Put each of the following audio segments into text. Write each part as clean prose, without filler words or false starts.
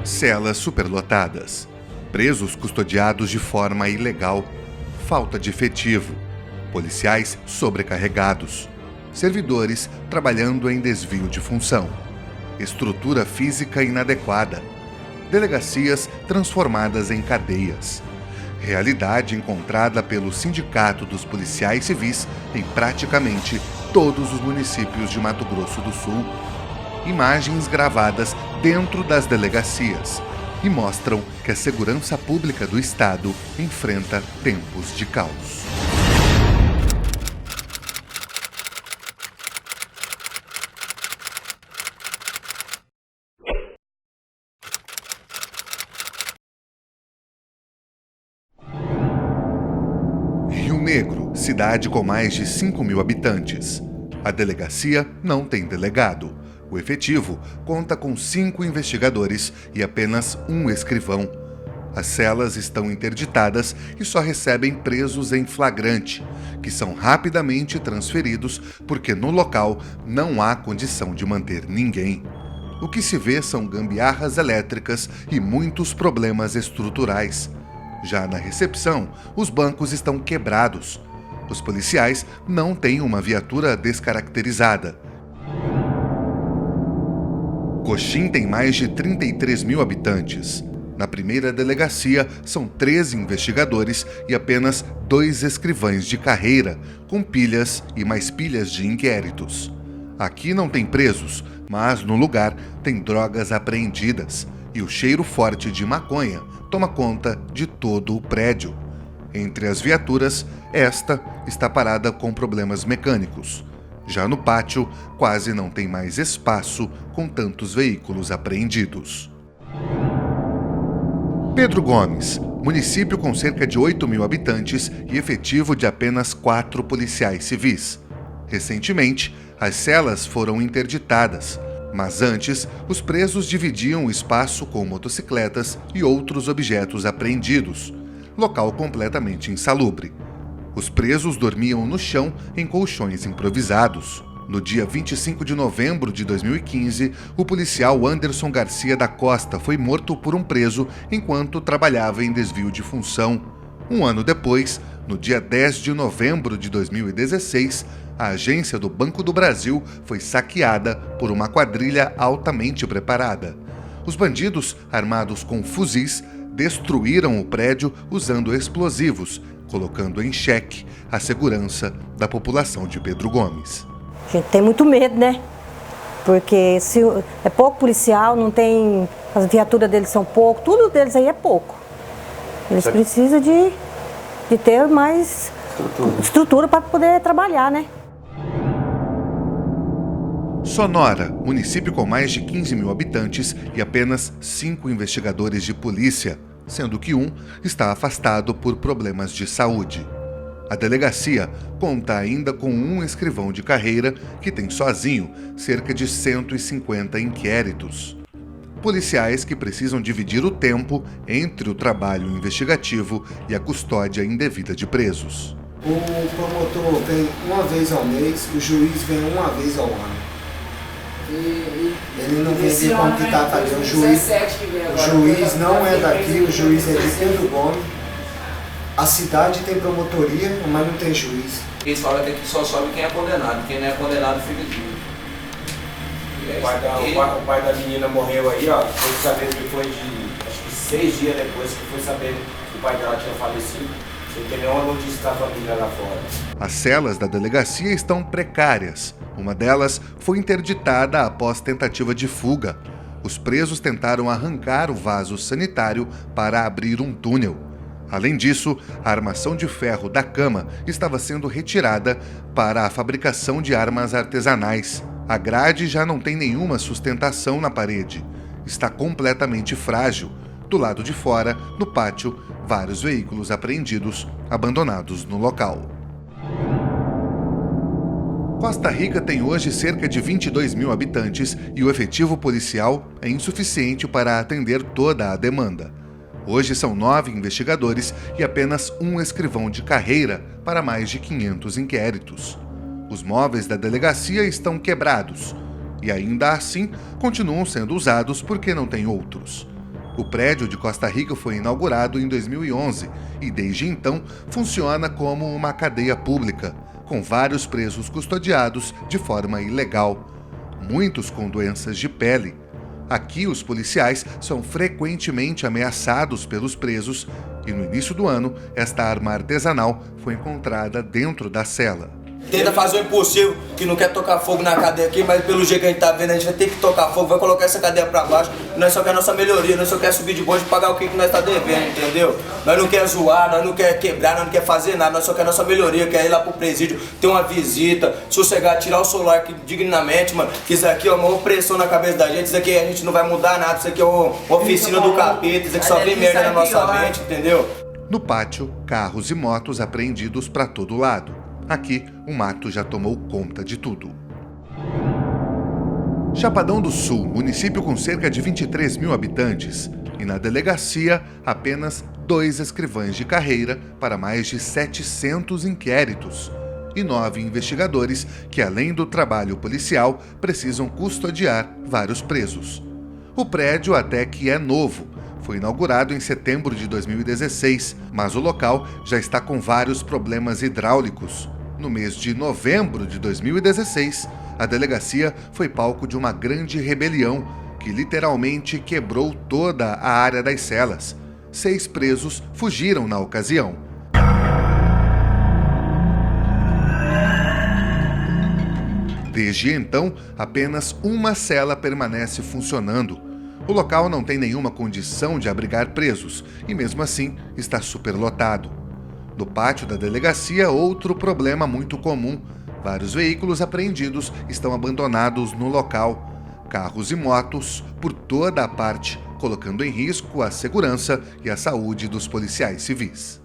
Celas superlotadas, presos custodiados de forma ilegal, falta de efetivo, policiais sobrecarregados, servidores trabalhando em desvio de função, estrutura física inadequada, delegacias transformadas em cadeias, realidade encontrada pelo Sindicato dos Policiais Civis em praticamente todos os municípios de Mato Grosso do Sul. Imagens gravadas dentro das delegacias e mostram que a segurança pública do Estado enfrenta tempos de caos. Rio Negro, cidade com mais de 5.000 habitantes. A delegacia não tem delegado. O efetivo conta com 5 investigadores e apenas um escrivão. As celas estão interditadas e só recebem presos em flagrante, que são rapidamente transferidos porque no local não há condição de manter ninguém. O que se vê são gambiarras elétricas e muitos problemas estruturais. Já na recepção, os bancos estão quebrados. Os policiais não têm uma viatura descaracterizada. Coxim tem mais de 33.000 habitantes. Na primeira delegacia, são 13 investigadores e apenas 2 escrivães de carreira, com pilhas e mais pilhas de inquéritos. Aqui não tem presos, mas no lugar tem drogas apreendidas e o cheiro forte de maconha toma conta de todo o prédio. Entre as viaturas, esta está parada com problemas mecânicos. Já no pátio, quase não tem mais espaço com tantos veículos apreendidos. Pedro Gomes, município com cerca de 8.000 habitantes e efetivo de apenas 4 policiais civis. Recentemente, as celas foram interditadas, mas antes, os presos dividiam o espaço com motocicletas e outros objetos apreendidos, local completamente insalubre. Os presos dormiam no chão em colchões improvisados. No dia 25 de novembro de 2015, o policial Anderson Garcia da Costa foi morto por um preso enquanto trabalhava em desvio de função. Um ano depois, no dia 10 de novembro de 2016, a agência do Banco do Brasil foi saqueada por uma quadrilha altamente preparada. Os bandidos, armados com fuzis, destruíram o prédio usando explosivos, colocando em xeque a segurança da população de Pedro Gomes. A gente tem muito medo, né? Porque se é pouco policial, não tem, as viaturas deles são pouco, tudo deles aí é pouco. Eles precisam de ter mais estrutura para poder trabalhar, né? Sonora, município com mais de 15.000 habitantes e apenas 5 investigadores de polícia, sendo que um está afastado por problemas de saúde. A delegacia conta ainda com um escrivão de carreira que tem sozinho cerca de 150 inquéritos. Policiais que precisam dividir o tempo entre o trabalho investigativo e a custódia indevida de presos. O promotor vem uma vez ao mês, o juiz vem uma vez ao ano. Ele não vem ver como que está fazendo. O juiz não é daqui, o juiz é de Pedro Gomes. A cidade tem promotoria, mas não tem juiz. Eles falam que aqui só sobe quem é condenado, quem não é condenado fica livre. O pai da menina morreu aí, ó, foi saber que foi de, acho que 6 dias depois que foi saber que o pai dela tinha falecido. Sem ter nenhuma notícia da família lá fora. As celas da delegacia estão precárias. Uma delas foi interditada após tentativa de fuga. Os presos tentaram arrancar o vaso sanitário para abrir um túnel. Além disso, a armação de ferro da cama estava sendo retirada para a fabricação de armas artesanais. A grade já não tem nenhuma sustentação na parede. Está completamente frágil. Do lado de fora, no pátio, vários veículos apreendidos, abandonados no local. Costa Rica tem hoje cerca de 22.000 habitantes e o efetivo policial é insuficiente para atender toda a demanda. Hoje são 9 investigadores e apenas um escrivão de carreira para mais de 500 inquéritos. Os móveis da delegacia estão quebrados e ainda assim continuam sendo usados porque não tem outros. O prédio de Costa Rica foi inaugurado em 2011 e desde então funciona como uma cadeia pública, com vários presos custodiados de forma ilegal, muitos com doenças de pele. Aqui, os policiais são frequentemente ameaçados pelos presos e, no início do ano, esta arma artesanal foi encontrada dentro da cela. Tenta fazer o impossível, que não quer tocar fogo na cadeia aqui, mas pelo jeito que a gente tá vendo, a gente vai ter que tocar fogo, vai colocar essa cadeia pra baixo. Nós só quer nossa melhoria, nós só quer subir de bonde e pagar o que nós tá devendo, entendeu? Nós não quer zoar, nós não quer quebrar, nós não quer fazer nada, nós só quer nossa melhoria, quer ir lá pro presídio, ter uma visita, sossegar, tirar o celular aqui dignamente, mano. Que isso aqui é uma opressão na cabeça da gente, isso aqui a gente não vai mudar nada, isso aqui é uma oficina do capeta, isso aqui só vem merda na nossa mente, entendeu? No pátio, carros e motos apreendidos para todo lado. Aqui, o mato já tomou conta de tudo. Chapadão do Sul, município com cerca de 23 mil habitantes, e na delegacia, apenas 2 escrivães de carreira para mais de 700 inquéritos, e 9 investigadores que, além do trabalho policial, precisam custodiar vários presos. O prédio até que é novo. Foi inaugurado em setembro de 2016, mas o local já está com vários problemas hidráulicos. No mês de novembro de 2016, a delegacia foi palco de uma grande rebelião que literalmente quebrou toda a área das celas. 6 presos fugiram na ocasião. Desde então, apenas uma cela permanece funcionando. O local não tem nenhuma condição de abrigar presos e, mesmo assim, está superlotado. No pátio da delegacia, outro problema muito comum. Vários veículos apreendidos estão abandonados no local. Carros e motos por toda a parte, colocando em risco a segurança e a saúde dos policiais civis.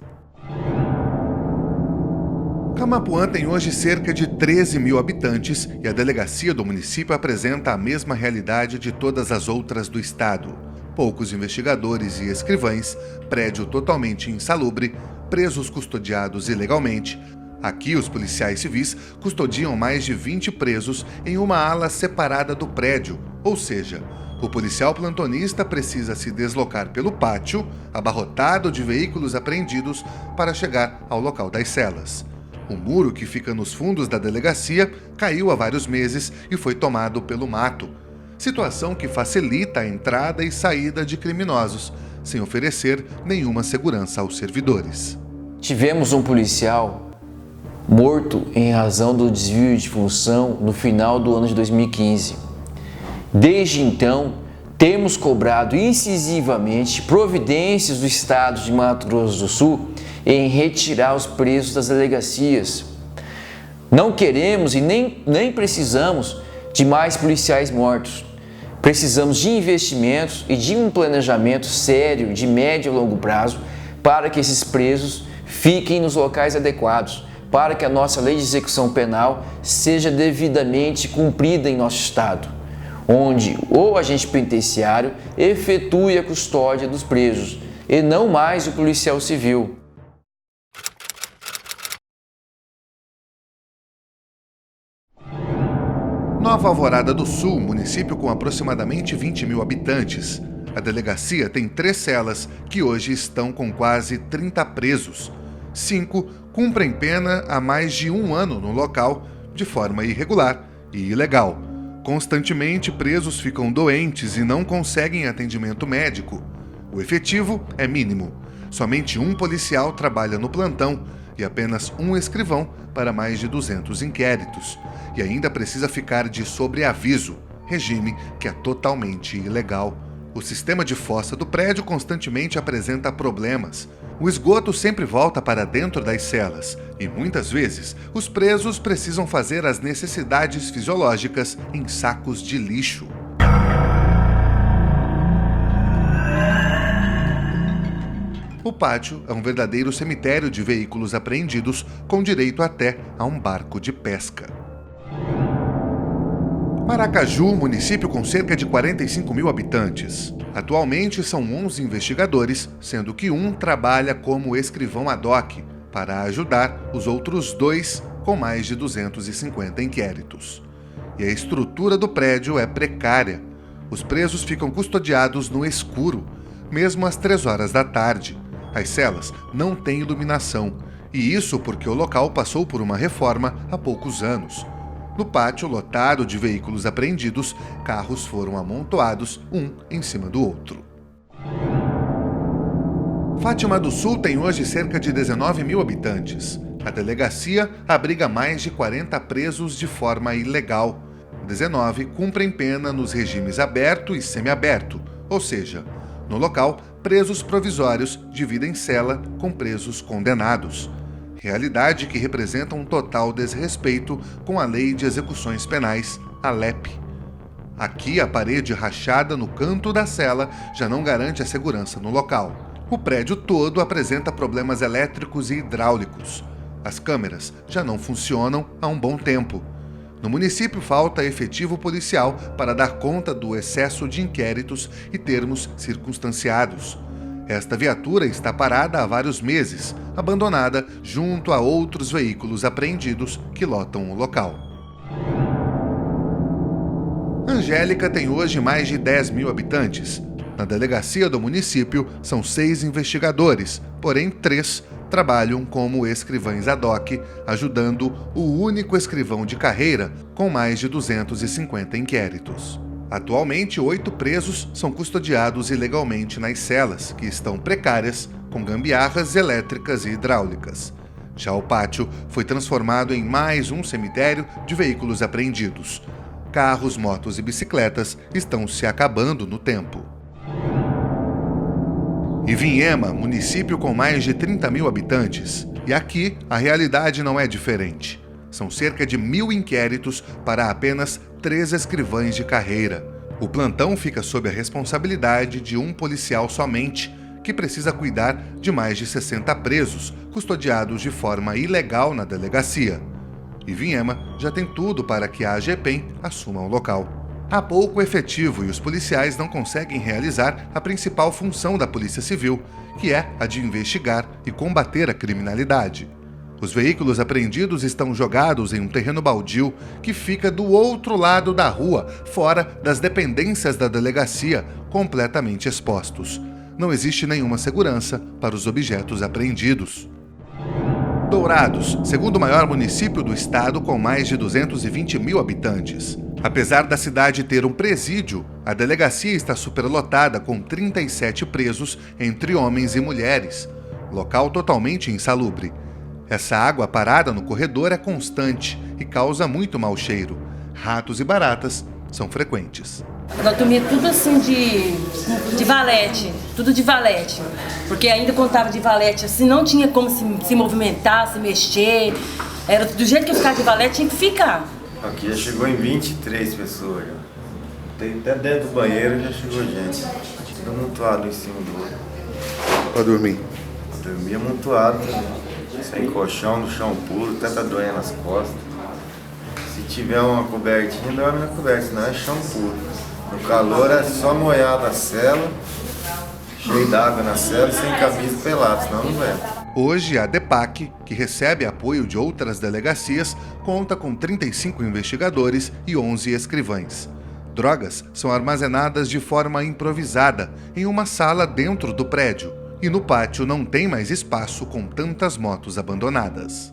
Camapuã tem hoje cerca de 13 mil habitantes e a delegacia do município apresenta a mesma realidade de todas as outras do estado. Poucos investigadores e escrivães, prédio totalmente insalubre, presos custodiados ilegalmente. Aqui, os policiais civis custodiam mais de 20 presos em uma ala separada do prédio, ou seja, o policial plantonista precisa se deslocar pelo pátio, abarrotado de veículos apreendidos, para chegar ao local das celas. O muro que fica nos fundos da delegacia caiu há vários meses e foi tomado pelo mato, situação que facilita a entrada e saída de criminosos, sem oferecer nenhuma segurança aos servidores. Tivemos um policial morto em razão do desvio de função no final do ano de 2015. Desde então, temos cobrado incisivamente providências do Estado de Mato Grosso do Sul em retirar os presos das delegacias. Não queremos e nem precisamos de mais policiais mortos. Precisamos de investimentos e de um planejamento sério de médio e longo prazo para que esses presos fiquem nos locais adequados, para que a nossa lei de execução penal seja devidamente cumprida em nosso estado, onde o agente penitenciário efetue a custódia dos presos e não mais o policial civil. Nova Alvorada do Sul, município com aproximadamente 20 mil habitantes. A delegacia tem 3 celas que hoje estão com quase 30 presos. 5 cumprem pena há mais de 1 ano no local, de forma irregular e ilegal. Constantemente, presos ficam doentes e não conseguem atendimento médico. O efetivo é mínimo. Somente um policial trabalha no plantão e apenas um escrivão para mais de 200 inquéritos. E ainda precisa ficar de sobreaviso, regime que é totalmente ilegal. O sistema de fossa do prédio constantemente apresenta problemas. O esgoto sempre volta para dentro das celas e, muitas vezes, os presos precisam fazer as necessidades fisiológicas em sacos de lixo. O pátio é um verdadeiro cemitério de veículos apreendidos, com direito até a um barco de pesca. Maracaju, município com cerca de 45 mil habitantes. Atualmente são 11 investigadores, sendo que um trabalha como escrivão ad hoc, para ajudar os outros 2 com mais de 250 inquéritos. E a estrutura do prédio é precária. Os presos ficam custodiados no escuro, mesmo às 3 horas da tarde. As celas não têm iluminação, e isso porque o local passou por uma reforma há poucos anos. No pátio lotado de veículos apreendidos, carros foram amontoados um em cima do outro. Fátima do Sul tem hoje cerca de 19 mil habitantes. A delegacia abriga mais de 40 presos de forma ilegal. 19 cumprem pena nos regimes aberto e semiaberto, ou seja, no local, presos provisórios dividem cela com presos condenados. Realidade que representa um total desrespeito com a Lei de Execuções Penais, a LEP. Aqui, a parede rachada no canto da cela já não garante a segurança no local. O prédio todo apresenta problemas elétricos e hidráulicos. As câmeras já não funcionam há um bom tempo. No município falta efetivo policial para dar conta do excesso de inquéritos e termos circunstanciados. Esta viatura está parada há vários meses, abandonada junto a outros veículos apreendidos que lotam o local. Angélica tem hoje mais de 10 mil habitantes. Na delegacia do município são 6 investigadores, porém 3 trabalham como escrivães ad hoc, ajudando o único escrivão de carreira com mais de 250 inquéritos. Atualmente, 8 presos são custodiados ilegalmente nas celas, que estão precárias, com gambiarras elétricas e hidráulicas. Já o pátio foi transformado em mais um cemitério de veículos apreendidos. Carros, motos e bicicletas estão se acabando no tempo. Ivinhema, município com mais de 30 mil habitantes. E aqui, a realidade não é diferente. São cerca de 1.000 inquéritos para apenas 3 escrivães de carreira. O plantão fica sob a responsabilidade de um policial somente, que precisa cuidar de mais de 60 presos, custodiados de forma ilegal na delegacia. Ivinhema já tem tudo para que a AGPEM assuma o local. Há pouco efetivo e os policiais não conseguem realizar a principal função da Polícia Civil, que é a de investigar e combater a criminalidade. Os veículos apreendidos estão jogados em um terreno baldio que fica do outro lado da rua, fora das dependências da delegacia, completamente expostos. Não existe nenhuma segurança para os objetos apreendidos. Dourados, segundo maior município do estado com mais de 220 mil habitantes. Apesar da cidade ter um presídio, a delegacia está superlotada com 37 presos entre homens e mulheres. Local totalmente insalubre. Essa água parada no corredor é constante e causa muito mau cheiro. Ratos e baratas são frequentes. Nós dormia tudo assim de valete, tudo de valete. Porque ainda quando estava de valete assim, não tinha como se movimentar, se mexer. Era do jeito que eu ficava de valete, tinha que ficar. Aqui já chegou em 23 pessoas. Já. Tem até dentro do banheiro já chegou gente. Tudo amontoado em cima do outro. Para dormir? Para dormir amontoado também. Sem colchão, no chão puro, até tá doendo nas costas. Se tiver uma cobertinha, dorme na coberta, senão é chão puro. No calor é só molhado a cela, cheio d'água na cela e sem camisa pelado, senão não vai. Hoje, a DEPAC, que recebe apoio de outras delegacias, conta com 35 investigadores e 11 escrivães. Drogas são armazenadas de forma improvisada, em uma sala dentro do prédio. E no pátio não tem mais espaço com tantas motos abandonadas.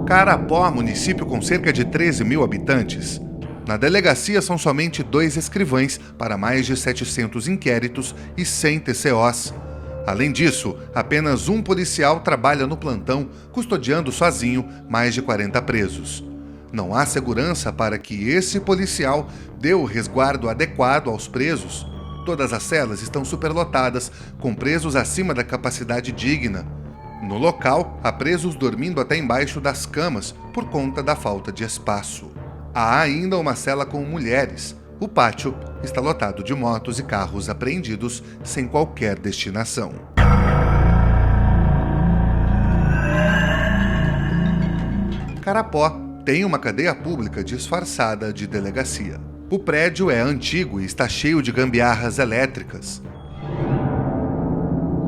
Carapó, município com cerca de 13 mil habitantes. Na delegacia são somente 2 escrivães para mais de 700 inquéritos e 100 TCOs. Além disso, apenas um policial trabalha no plantão, custodiando sozinho mais de 40 presos. Não há segurança para que esse policial dê o resguardo adequado aos presos. Todas as celas estão superlotadas, com presos acima da capacidade digna. No local, há presos dormindo até embaixo das camas por conta da falta de espaço. Há ainda uma cela com mulheres. O pátio está lotado de motos e carros apreendidos sem qualquer destinação. Carapó tem uma cadeia pública disfarçada de delegacia. O prédio é antigo e está cheio de gambiarras elétricas.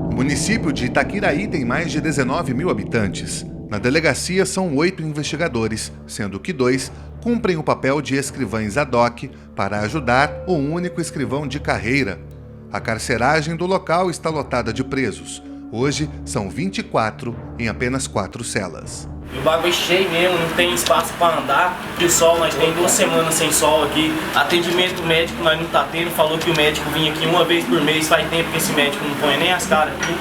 O município de Itaquiraí tem mais de 19 mil habitantes. Na delegacia são 8 investigadores, sendo que 2 cumprem o papel de escrivães ad hoc para ajudar o único escrivão de carreira. A carceragem do local está lotada de presos. Hoje são 24 em apenas 4 celas. E o bagulho cheio mesmo, não tem espaço para andar. De sol, nós tem 2 semanas sem sol aqui. Atendimento médico nós não tá tendo. Falou que o médico vinha aqui uma vez por mês. Faz tempo que esse médico não põe nem as caras aqui.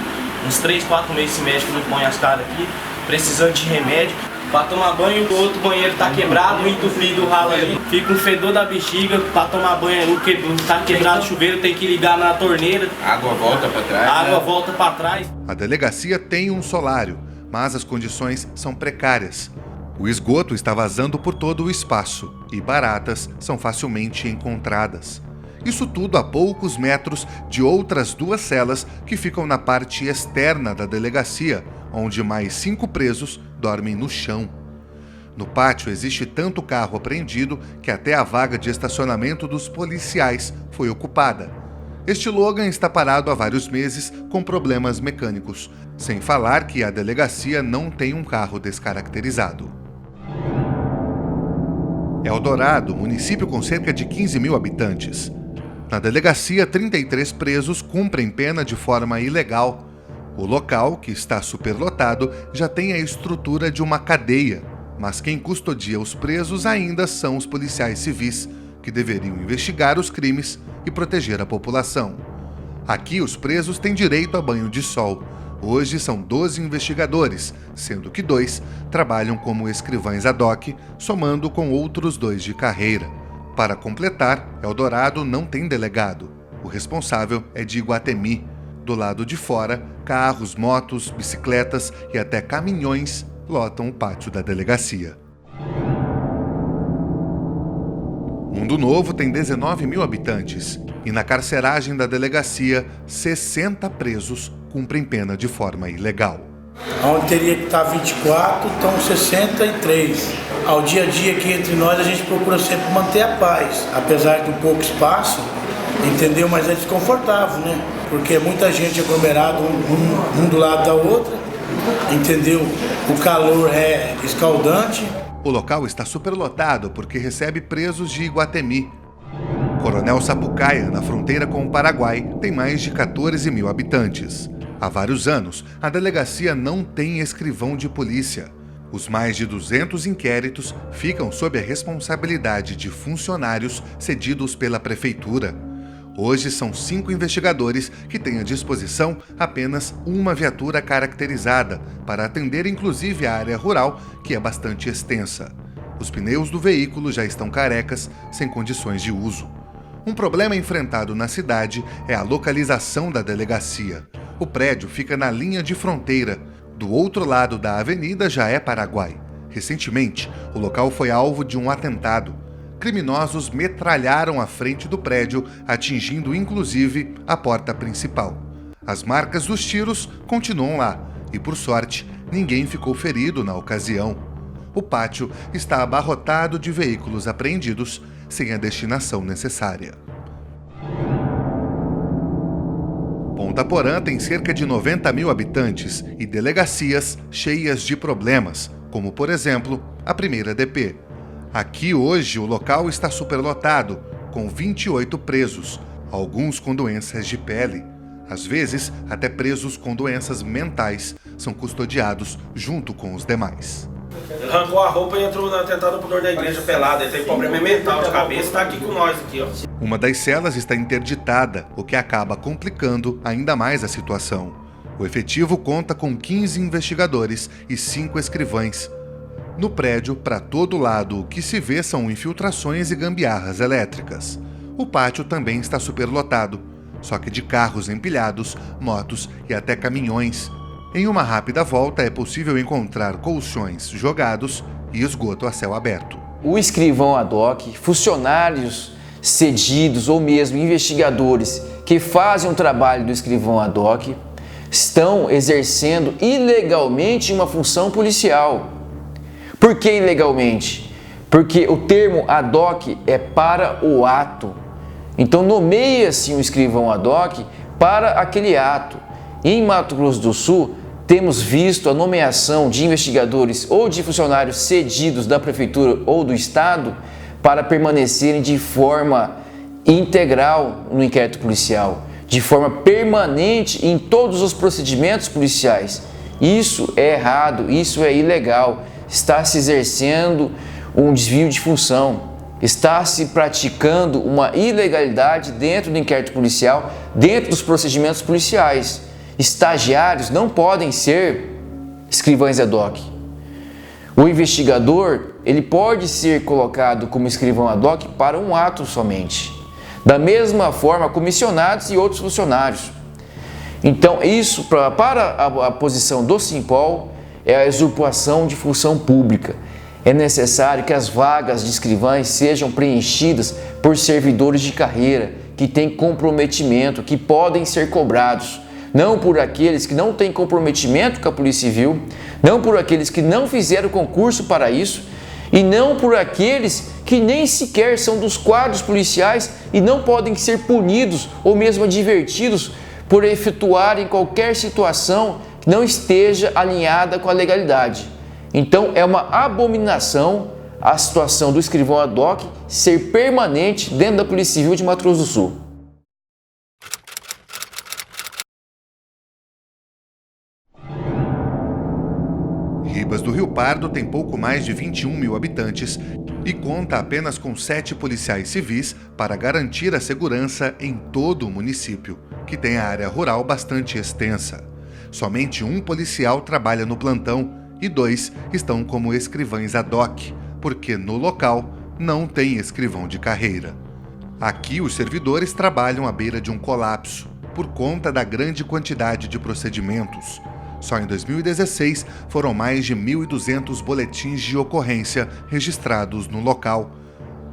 Uns 3, 4 meses esse médico não põe as caras aqui. Precisando de remédio. Para tomar banho, o outro banheiro tá quebrado, o entupido ralo ali. Fica um fedor da bexiga. Para tomar banho, tá quebrado o chuveiro, tem que ligar na torneira. Água volta para trás. Água volta para trás. A delegacia tem um solário, mas as condições são precárias. O esgoto está vazando por todo o espaço e baratas são facilmente encontradas. Isso tudo a poucos metros de outras 2 celas que ficam na parte externa da delegacia, onde mais 5 presos dormem no chão. No pátio existe tanto carro apreendido que até a vaga de estacionamento dos policiais foi ocupada. Este Logan está parado há vários meses com problemas mecânicos, sem falar que a delegacia não tem um carro descaracterizado. Eldorado, município com cerca de 15 mil habitantes. Na delegacia, 33 presos cumprem pena de forma ilegal. O local, que está superlotado, já tem a estrutura de uma cadeia, mas quem custodia os presos ainda são os policiais civis, que deveriam investigar os crimes e proteger a população. Aqui, os presos têm direito a banho de sol. Hoje são 12 investigadores, sendo que 2 trabalham como escrivães ad hoc, somando com outros 2 de carreira. Para completar, Eldorado não tem delegado. O responsável é de Iguatemi. Do lado de fora, carros, motos, bicicletas e até caminhões lotam o pátio da delegacia. Mundo Novo tem 19 mil habitantes e na carceragem da delegacia, 60 presos cumprem pena de forma ilegal. Onde teria que estar 24, estão 63. Ao dia a dia aqui entre nós, a gente procura sempre manter a paz. Apesar de um pouco espaço, entendeu? Mas é desconfortável, né? Porque é muita gente aglomerada, um do lado da outra, entendeu? O calor é escaldante. O local está superlotado porque recebe presos de Iguatemi. Coronel Sapucaia, na fronteira com o Paraguai, tem mais de 14 mil habitantes. Há vários anos, a delegacia não tem escrivão de polícia. Os mais de 200 inquéritos ficam sob a responsabilidade de funcionários cedidos pela prefeitura. Hoje são 5 investigadores que têm à disposição apenas uma viatura caracterizada para atender inclusive a área rural, que é bastante extensa. Os pneus do veículo já estão carecas, sem condições de uso. Um problema enfrentado na cidade é a localização da delegacia. O prédio fica na linha de fronteira. Do outro lado da avenida já é Paraguai. Recentemente, o local foi alvo de um atentado. Criminosos metralharam a frente do prédio, atingindo inclusive a porta principal. As marcas dos tiros continuam lá e, por sorte, ninguém ficou ferido na ocasião. O pátio está abarrotado de veículos apreendidos sem a destinação necessária. Ponta Porã tem cerca de 90 mil habitantes e delegacias cheias de problemas, como, por exemplo, a primeira DP. Aqui hoje o local está superlotado, com 28 presos, alguns com doenças de pele. Às vezes, até presos com doenças mentais são custodiados junto com os demais. Ele arrancou a roupa e entrou na tentada pro dor da igreja pelada. Ele tem problema mental de cabeça, tá aqui com nós aqui, ó. Uma das celas está interditada, o que acaba complicando ainda mais a situação. O efetivo conta com 15 investigadores e 5 escrivães. No prédio, para todo lado, o que se vê são infiltrações e gambiarras elétricas. O pátio também está superlotado, só que de carros empilhados, motos e até caminhões. Em uma rápida volta é possível encontrar colchões jogados e esgoto a céu aberto. O escrivão ad hoc, funcionários cedidos ou mesmo investigadores que fazem o trabalho do escrivão ad hoc estão exercendo ilegalmente uma função policial. Por que ilegalmente? porque o termo ad hoc é para o ato. Então nomeia-se um escrivão ad hoc para aquele ato. Em Mato Grosso do Sul, temos visto a nomeação de investigadores ou de funcionários cedidos da prefeitura ou do estado para permanecerem de forma integral no inquérito policial, de forma permanente em todos os procedimentos policiais. Isso é errado, isso é ilegal, está se exercendo um desvio de função, está se praticando uma ilegalidade dentro do inquérito policial, dentro dos procedimentos policiais. Estagiários não podem ser escrivães ad hoc. O investigador, ele pode ser colocado como escrivão ad hoc para um ato somente. Da mesma forma, comissionados e outros funcionários. Então, isso para a posição do Simpol é a usurpação de função pública. É necessário que as vagas de escrivães sejam preenchidas por servidores de carreira que têm comprometimento, que podem ser cobrados. Não por aqueles que não têm comprometimento com a Polícia Civil, não por aqueles que não fizeram concurso para isso e não por aqueles que nem sequer são dos quadros policiais e não podem ser punidos ou mesmo advertidos por efetuarem qualquer situação que não esteja alinhada com a legalidade. Então é uma abominação a situação do escrivão ad hoc ser permanente dentro da Polícia Civil de Mato Grosso do Sul. Ribas do Rio Pardo tem pouco mais de 21 mil habitantes e conta apenas com 7 policiais civis para garantir a segurança em todo o município, que tem a área rural bastante extensa. Somente um policial trabalha no plantão e 2 estão como escrivães ad hoc, porque no local não tem escrivão de carreira. Aqui os servidores trabalham à beira de um colapso, por conta da grande quantidade de procedimentos. Só em 2016 foram mais de 1.200 boletins de ocorrência registrados no local.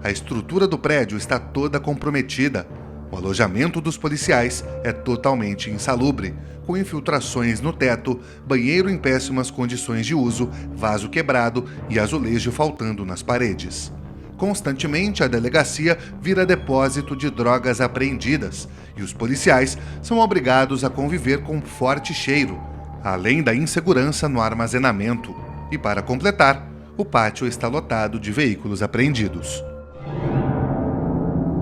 A estrutura do prédio está toda comprometida. O alojamento dos policiais é totalmente insalubre, com infiltrações no teto, banheiro em péssimas condições de uso, vaso quebrado e azulejo faltando nas paredes. Constantemente, a delegacia vira depósito de drogas apreendidas e os policiais são obrigados a conviver com forte cheiro, além da insegurança no armazenamento. E para completar, o pátio está lotado de veículos apreendidos.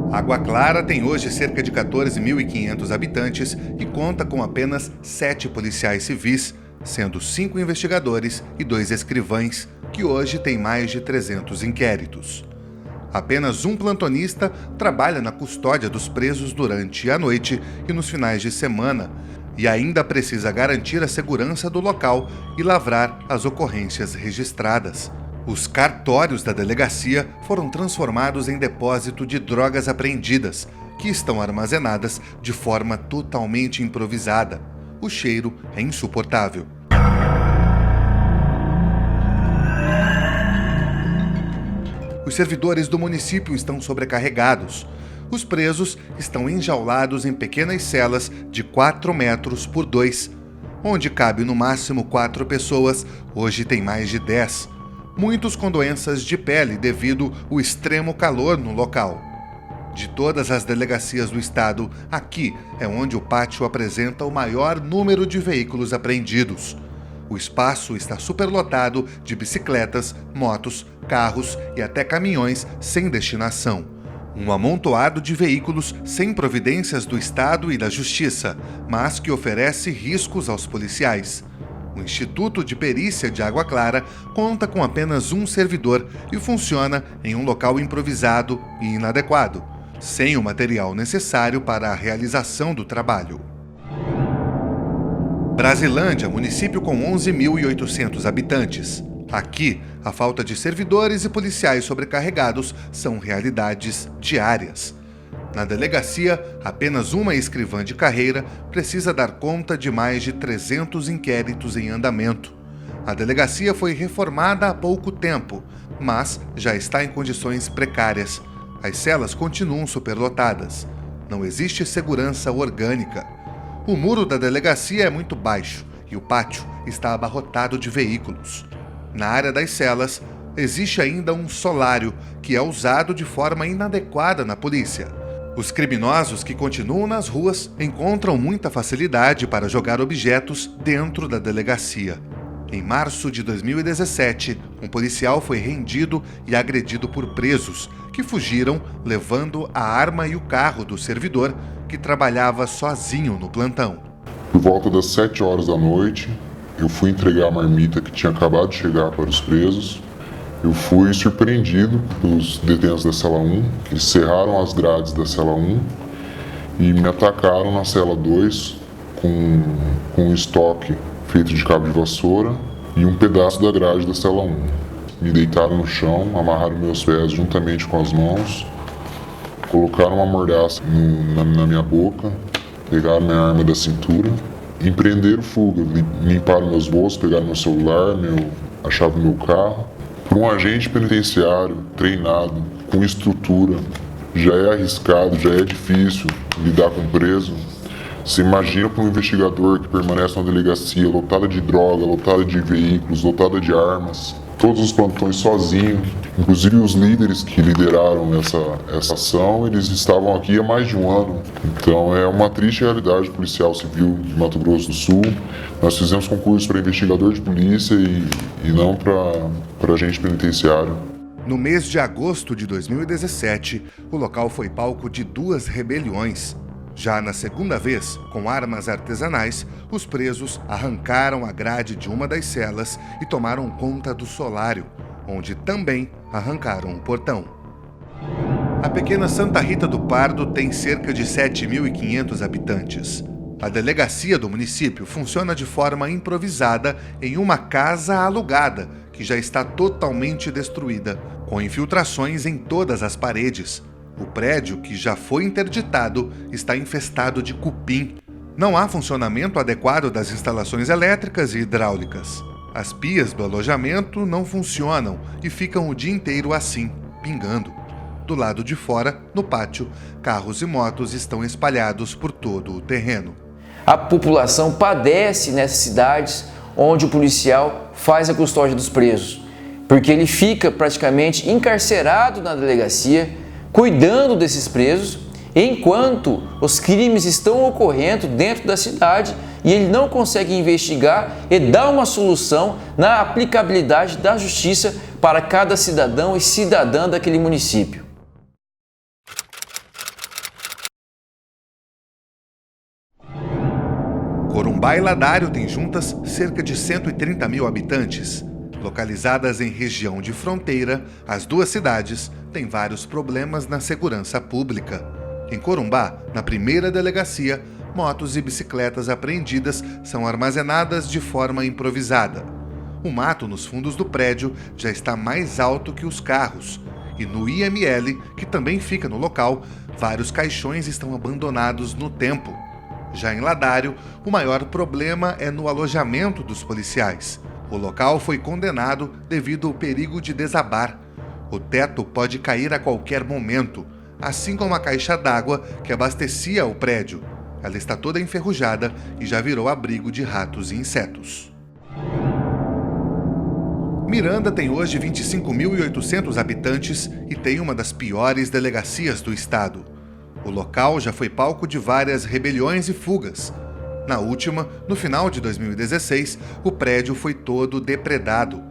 Água Clara tem hoje cerca de 14.500 habitantes e conta com apenas 7 policiais civis, sendo 5 investigadores e 2 escrivães, que hoje tem mais de 300 inquéritos. Apenas um plantonista trabalha na custódia dos presos durante a noite e nos finais de semana, e ainda precisa garantir a segurança do local e lavrar as ocorrências registradas. Os cartórios da delegacia foram transformados em depósito de drogas apreendidas, que estão armazenadas de forma totalmente improvisada. O cheiro é insuportável. Os servidores do município estão sobrecarregados. Os presos estão enjaulados em pequenas celas de 4 metros por 2. Onde cabe no máximo 4 pessoas, hoje tem mais de 10. Muitos com doenças de pele devido ao extremo calor no local. De todas as delegacias do estado, aqui é onde o pátio apresenta o maior número de veículos apreendidos. O espaço está superlotado de bicicletas, motos, carros e até caminhões sem destinação. Um amontoado de veículos sem providências do Estado e da Justiça, mas que oferece riscos aos policiais. O Instituto de Perícia de Água Clara conta com apenas um servidor e funciona em um local improvisado e inadequado, sem o material necessário para a realização do trabalho. Brasilândia, município com 11.800 habitantes. Aqui, a falta de servidores e policiais sobrecarregados são realidades diárias. Na delegacia, apenas uma escrivã de carreira precisa dar conta de mais de 300 inquéritos em andamento. A delegacia foi reformada há pouco tempo, mas já está em condições precárias. As celas continuam superlotadas. Não existe segurança orgânica. O muro da delegacia é muito baixo e o pátio está abarrotado de veículos. Na área das celas, existe ainda um solário que é usado de forma inadequada na polícia. Os criminosos que continuam nas ruas encontram muita facilidade para jogar objetos dentro da delegacia. Em março de 2017, um policial foi rendido e agredido por presos, que fugiram levando a arma e o carro do servidor, que trabalhava sozinho no plantão. Por volta das 7 horas da noite, eu fui entregar a marmita que tinha acabado de chegar para os presos. Eu fui surpreendido pelos detentos da cela 1, que cerraram as grades da cela 1 e me atacaram na cela 2 com um estoque feito de cabo de vassoura e um pedaço da grade da cela 1. Me deitaram no chão, amarraram meus pés juntamente com as mãos, colocaram uma mordaça na minha boca, pegaram minha arma da cintura e empreenderam fuga. Limparam meus bolsos, pegaram meu celular, a chave do meu carro. Para um agente penitenciário treinado, com estrutura, já é arriscado, já é difícil lidar com preso. Você imagina para um investigador que permanece na delegacia lotada de droga, lotada de veículos, lotada de armas, todos os plantões sozinho, inclusive os líderes que lideraram essa ação, eles estavam aqui há mais de um ano. Então é uma triste realidade policial civil de Mato Grosso do Sul. Nós fizemos concurso para investigador de polícia e não para agente penitenciário. No mês de agosto de 2017, o local foi palco de 2 rebeliões. Já na segunda vez, com armas artesanais, os presos arrancaram a grade de uma das celas e tomaram conta do solário, onde também arrancaram o portão. A pequena Santa Rita do Pardo tem cerca de 7.500 habitantes. A delegacia do município funciona de forma improvisada em uma casa alugada, que já está totalmente destruída, com infiltrações em todas as paredes. O prédio, que já foi interditado, está infestado de cupim. Não há funcionamento adequado das instalações elétricas e hidráulicas. As pias do alojamento não funcionam e ficam o dia inteiro assim, pingando. Do lado de fora, no pátio, carros e motos estão espalhados por todo o terreno. A população padece nessas cidades onde o policial faz a custódia dos presos, porque ele fica praticamente encarcerado na delegacia, cuidando desses presos, enquanto os crimes estão ocorrendo dentro da cidade e ele não consegue investigar e dar uma solução na aplicabilidade da justiça para cada cidadão e cidadã daquele município. Corumbá e Ladário têm juntas cerca de 130 mil habitantes. Localizadas em região de fronteira, as duas cidades têm vários problemas na segurança pública. Em Corumbá, na primeira delegacia, motos e bicicletas apreendidas são armazenadas de forma improvisada. O mato nos fundos do prédio já está mais alto que os carros. E no IML, que também fica no local, vários caixões estão abandonados no tempo. Já em Ladário, o maior problema é no alojamento dos policiais. O local foi condenado devido ao perigo de desabar. O teto pode cair a qualquer momento, assim como a caixa d'água que abastecia o prédio. Ela está toda enferrujada e já virou abrigo de ratos e insetos. Miranda tem hoje 25.800 habitantes e tem uma das piores delegacias do estado. O local já foi palco de várias rebeliões e fugas. Na última, no final de 2016, o prédio foi todo depredado.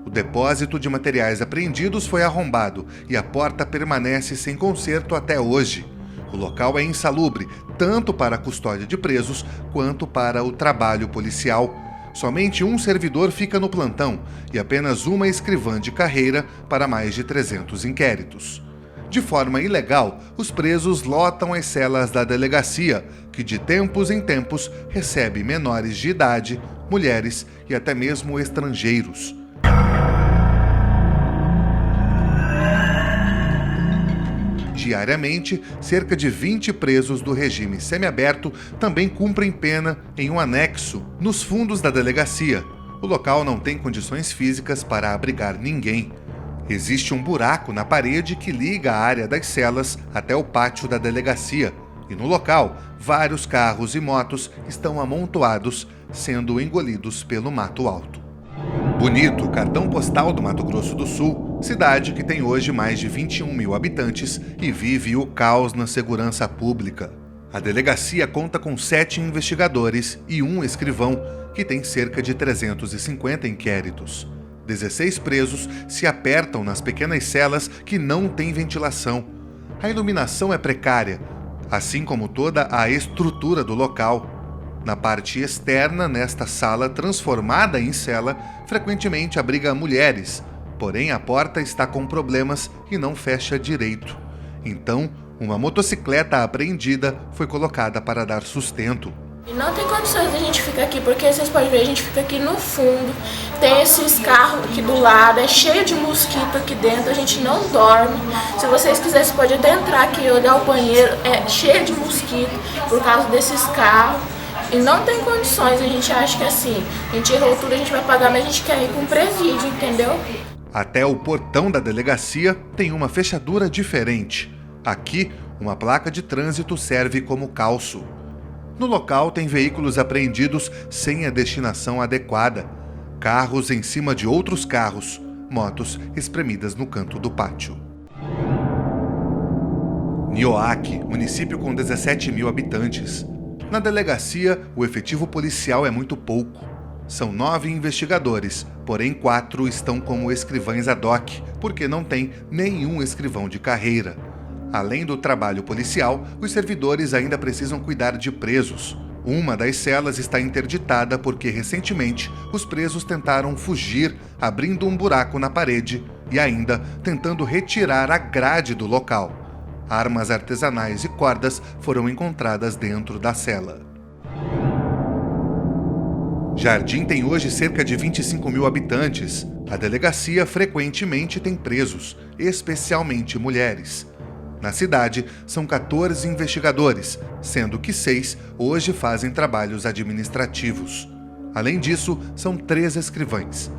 O depósito de materiais apreendidos foi arrombado e a porta permanece sem conserto até hoje. O local é insalubre, tanto para a custódia de presos quanto para o trabalho policial. Somente um servidor fica no plantão e apenas uma escrivã de carreira para mais de 300 inquéritos. De forma ilegal, os presos lotam as celas da delegacia, que de tempos em tempos recebe menores de idade, mulheres e até mesmo estrangeiros. Diariamente, cerca de 20 presos do regime semiaberto também cumprem pena em um anexo nos fundos da delegacia. O local não tem condições físicas para abrigar ninguém. Existe um buraco na parede que liga a área das celas até o pátio da delegacia, e no local, vários carros e motos estão amontoados, sendo engolidos pelo mato alto. Bonito, cartão postal do Mato Grosso do Sul, cidade que tem hoje mais de 21 mil habitantes e vive o caos na segurança pública. A delegacia conta com 7 investigadores e 1 escrivão, que tem cerca de 350 inquéritos. 16 presos se apertam nas pequenas celas que não têm ventilação. A iluminação é precária, assim como toda a estrutura do local. Na parte externa, nesta sala transformada em cela, frequentemente abriga mulheres, porém a porta está com problemas e não fecha direito. Então, uma motocicleta apreendida foi colocada para dar sustento. E não tem condições de a gente ficar aqui, porque vocês podem ver, a gente fica aqui no fundo, tem esses carros aqui do lado, é cheio de mosquito aqui dentro, a gente não dorme. Se vocês quiserem, você pode até entrar aqui e olhar o banheiro, é cheio de mosquito por causa desses carros. E não tem condições, a gente acha que assim, a gente errou tudo, a gente vai pagar, mas a gente quer ir com presídio, entendeu? Até o portão da delegacia tem uma fechadura diferente. Aqui, uma placa de trânsito serve como calço. No local tem veículos apreendidos sem a destinação adequada, carros em cima de outros carros, motos espremidas no canto do pátio. Nioaque, município com 17 mil habitantes. Na delegacia, o efetivo policial é muito pouco. São 9 investigadores, porém 4 estão como escrivães ad hoc, porque não tem nenhum escrivão de carreira. Além do trabalho policial, os servidores ainda precisam cuidar de presos. Uma das celas está interditada porque, recentemente, os presos tentaram fugir, abrindo um buraco na parede e ainda tentando retirar a grade do local. Armas artesanais e cordas foram encontradas dentro da cela. Jardim tem hoje cerca de 25 mil habitantes. A delegacia frequentemente tem presos, especialmente mulheres. Na cidade, são 14 investigadores, sendo que 6 hoje fazem trabalhos administrativos. Além disso, são 3 escrivães.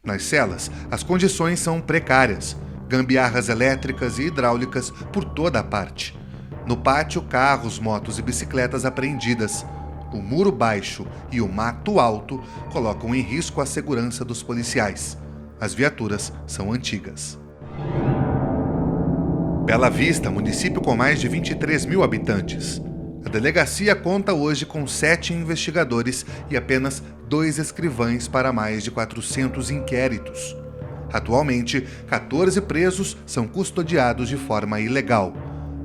Nas celas, as condições são precárias. Gambiarras elétricas e hidráulicas por toda a parte. No pátio, carros, motos e bicicletas apreendidas. O muro baixo e o mato alto colocam em risco a segurança dos policiais. As viaturas são antigas. Bela Vista, município com mais de 23 mil habitantes. A delegacia conta hoje com 7 investigadores e apenas 2 escrivães para mais de 400 inquéritos. Atualmente, 14 presos são custodiados de forma ilegal.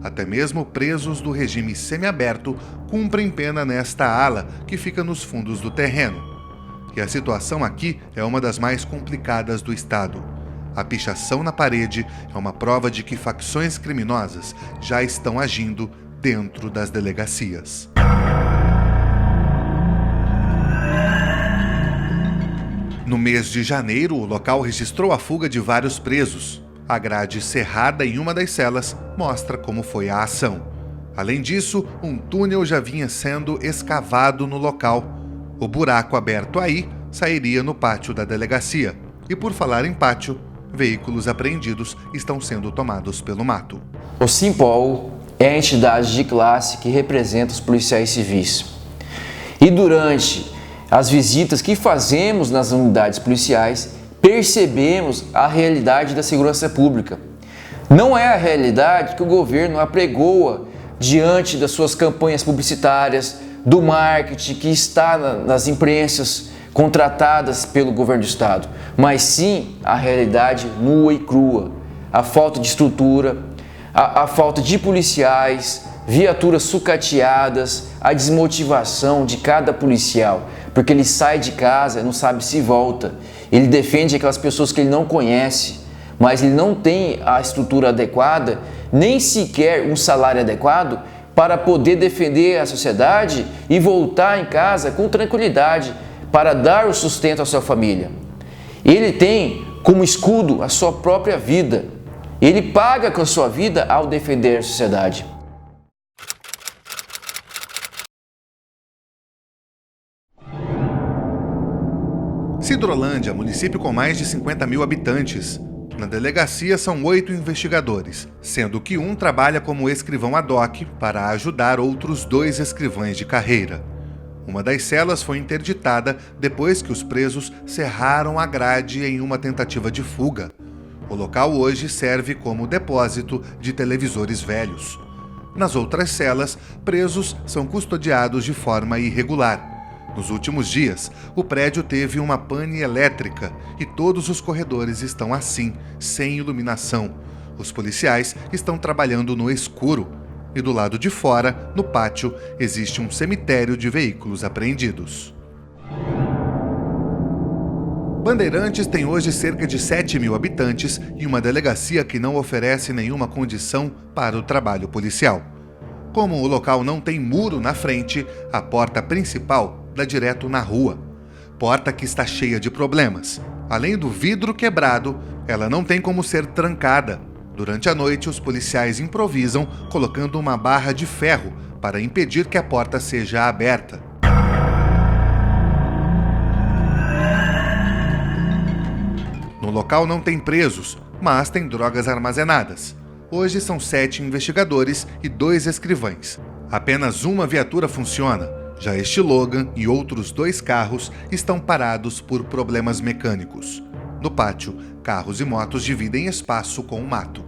Até mesmo presos do regime semiaberto cumprem pena nesta ala, que fica nos fundos do terreno. E a situação aqui é uma das mais complicadas do estado. A pichação na parede é uma prova de que facções criminosas já estão agindo dentro das delegacias. No mês de janeiro, o local registrou a fuga de vários presos. A grade cerrada em uma das celas mostra como foi a ação. Além disso, um túnel já vinha sendo escavado no local. O buraco aberto aí sairia no pátio da delegacia. E por falar em pátio, veículos apreendidos estão sendo tomados pelo mato. O Simpol é a entidade de classe que representa os policiais civis. E durante as visitas que fazemos nas unidades policiais, percebemos a realidade da segurança pública. Não é a realidade que o governo apregoa diante das suas campanhas publicitárias, do marketing que está nas imprensas contratadas pelo governo do estado, mas sim a realidade nua e crua, a falta de estrutura, a falta de policiais, viaturas sucateadas, a desmotivação de cada policial, porque ele sai de casa e não sabe se volta. Ele defende aquelas pessoas que ele não conhece, mas ele não tem a estrutura adequada, nem sequer um salário adequado para poder defender a sociedade e voltar em casa com tranquilidade para dar o sustento à sua família. Ele tem como escudo a sua própria vida. Ele paga com a sua vida ao defender a sociedade. Sidrolândia, município com mais de 50 mil habitantes. Na delegacia são 8 investigadores, sendo que um trabalha como escrivão ad hoc para ajudar outros 2 escrivães de carreira. Uma das celas foi interditada depois que os presos serraram a grade em uma tentativa de fuga. O local hoje serve como depósito de televisores velhos. Nas outras celas, presos são custodiados de forma irregular. Nos últimos dias, o prédio teve uma pane elétrica e todos os corredores estão assim, sem iluminação. Os policiais estão trabalhando no escuro. E do lado de fora, no pátio, existe um cemitério de veículos apreendidos. Bandeirantes tem hoje cerca de 7.000 habitantes e uma delegacia que não oferece nenhuma condição para o trabalho policial. Como o local não tem muro na frente, a porta principal dá direto na rua. Porta que está cheia de problemas. Além do vidro quebrado, ela não tem como ser trancada. Durante a noite, os policiais improvisam colocando uma barra de ferro para impedir que a porta seja aberta. No local não tem presos, mas tem drogas armazenadas. Hoje são 7 investigadores e 2 escrivães. Apenas uma viatura funciona. Já este Logan e outros 2 carros estão parados por problemas mecânicos. No pátio, carros e motos dividem espaço com o mato.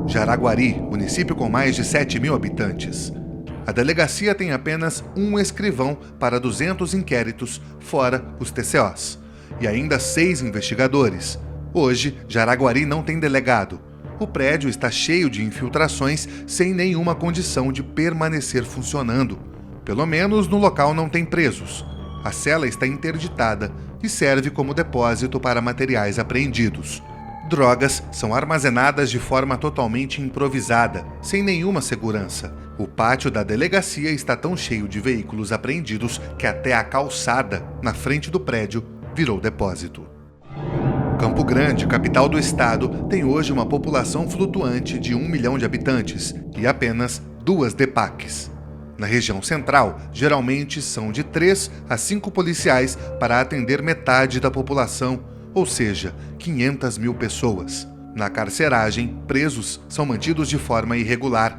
Jaraguari, município com mais de 7.000 habitantes. A delegacia tem apenas um escrivão para 200 inquéritos, fora os TCOs, e ainda 6 investigadores. Hoje, Jaraguari não tem delegado. O prédio está cheio de infiltrações sem nenhuma condição de permanecer funcionando. Pelo menos no local não tem presos. A cela está interditada e serve como depósito para materiais apreendidos. Drogas são armazenadas de forma totalmente improvisada, sem nenhuma segurança. O pátio da delegacia está tão cheio de veículos apreendidos que até a calçada, na frente do prédio, virou depósito. Campo Grande, capital do estado, tem hoje uma população flutuante de 1 milhão de habitantes e apenas 2 DPACs. Na região central, geralmente são de 3 a 5 policiais para atender metade da população, ou seja, 500.000 pessoas. Na carceragem, presos são mantidos de forma irregular.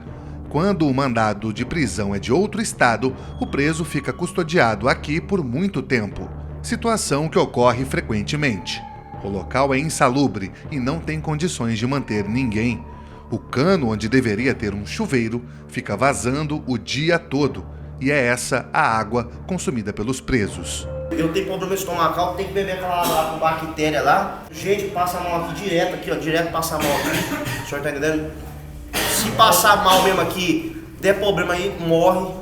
Quando o mandado de prisão é de outro estado, o preso fica custodiado aqui por muito tempo, situação que ocorre frequentemente. O local é insalubre e não tem condições de manter ninguém. O cano onde deveria ter um chuveiro fica vazando o dia todo, e é essa a água consumida pelos presos. Eu tenho problema estomacal, tem que beber aquela água com bactéria lá. Gente, passa a mão aqui direto, direto passa a mão aqui. O senhor tá entendendo? Se passar mal mesmo aqui, der problema aí, morre.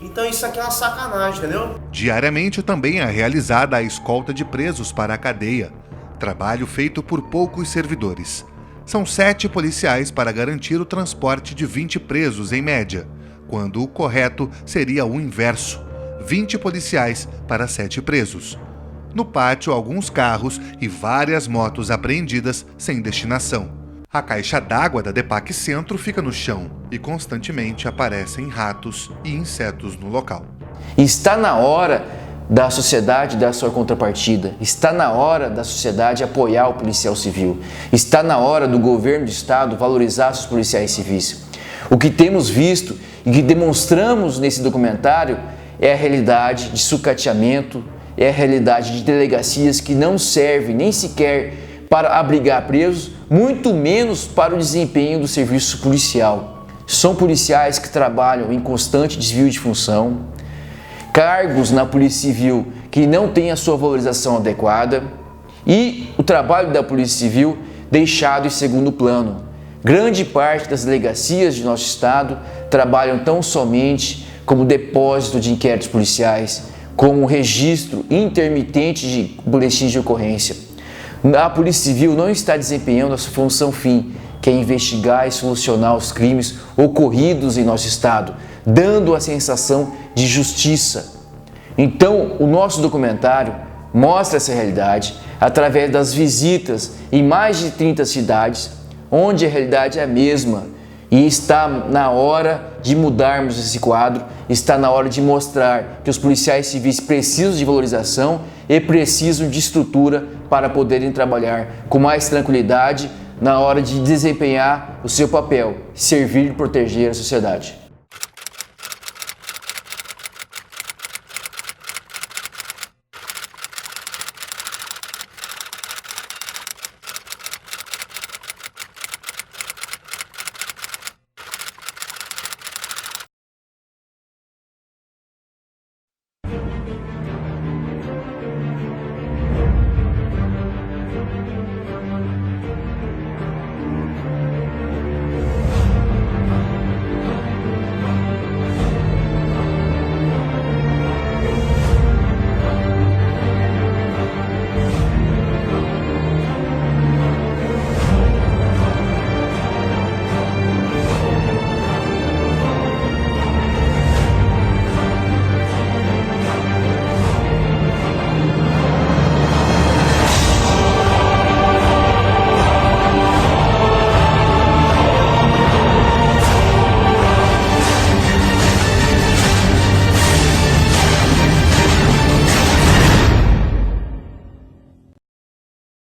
Então isso aqui é uma sacanagem, entendeu? Diariamente também é realizada a escolta de presos para a cadeia. Trabalho feito por poucos servidores. São 7 policiais para garantir o transporte de 20 presos em média, quando o correto seria o inverso. 20 policiais para 7 presos. No pátio, alguns carros e várias motos apreendidas sem destinação. A caixa d'água da DPAC Centro fica no chão e constantemente aparecem ratos e insetos no local. Está na hora da sociedade dar sua contrapartida. Está na hora da sociedade apoiar o policial civil. Está na hora do governo do estado valorizar os policiais civis. O que temos visto e que demonstramos nesse documentário é a realidade de sucateamento, é a realidade de delegacias que não servem nem sequer para abrigar presos, muito menos para o desempenho do serviço policial. São policiais que trabalham em constante desvio de função, cargos na Polícia Civil que não têm a sua valorização adequada e o trabalho da Polícia Civil deixado em segundo plano. Grande parte das delegacias de nosso estado trabalham tão somente como depósito de inquéritos policiais, como registro intermitente de boletins de ocorrência. A Polícia Civil não está desempenhando a sua função fim, que é investigar e solucionar os crimes ocorridos em nosso estado, dando a sensação de justiça. Então, o nosso documentário mostra essa realidade através das visitas em mais de 30 cidades, onde a realidade é a mesma. E está na hora de mudarmos esse quadro, está na hora de mostrar que os policiais civis precisam de valorização e precisam de estrutura para poderem trabalhar com mais tranquilidade na hora de desempenhar o seu papel, servir e proteger a sociedade.